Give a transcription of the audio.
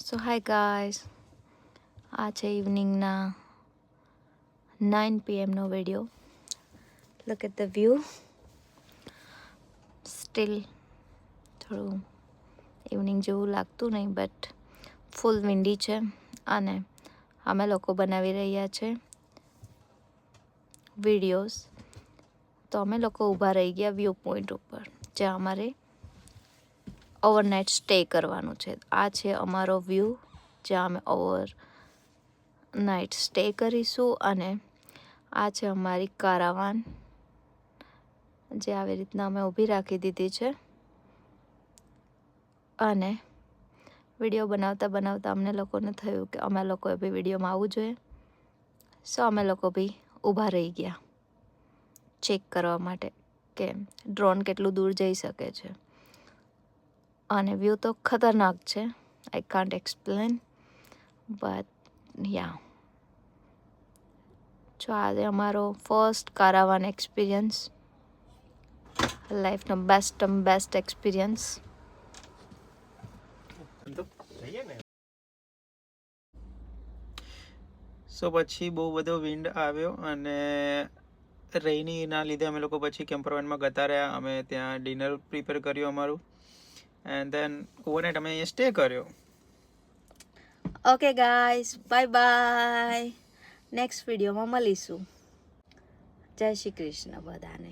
સો હાય guys, આ છે ઇવનિંગના 9 PM નો video. Look at the view. Still થોડું ઇવનિંગ જેવું લાગતું નહીં, બટ ફૂલ વિન્ડી છે અને અમે લોકો બનાવી રહ્યા છે વિડીયોઝ. તો અમે લોકો ઊભા રહી ગયા વ્યૂ પોઈન્ટ ઉપર, જ્યાં અમારે ઓવરનાઇટ સ્ટે કરવાનું છે. આ છે અમારો વ્યૂ, જ્યાં અમે ઓવરનાઇટ સ્ટે કરીશું. અને આ છે અમારી કારાવાન, જે આવી રીતના અમે ઊભી રાખી દીધી છે. અને વિડીયો બનાવતા બનાવતા અમને લોકોને થયું કે અમે લોકોએ બી વિડીયોમાં આવવું જોઈએ. સો અમે લોકો બી ઊભા રહી ગયા ચેક કરવા માટે કે ડ્રોન કેટલું દૂર જઈ શકે છે. અને વ્યૂ તો ખતરનાક છે. આઈ કાન્ટ એક્સપ્લેન, બટ યા. જો આજે અમારો first caravan experience, લાઈફનો best experience. સો પછી બહુ બધો વિન્ડ આવ્યો અને રેઇનીના લીધે અમે લોકો પછી કેમ્પરવાનમાં જતા રહ્યા. અમે ત્યાં ડિનર પ્રિપેર કર્યું અમારું, એન્ડ ધેન ઓવરનાઇટ અમે અહીંયા સ્ટે કર્યો. Okay guys, bye bye. Next વિડીયોમાં મળીશું. જય શ્રી કૃષ્ણ બધાને.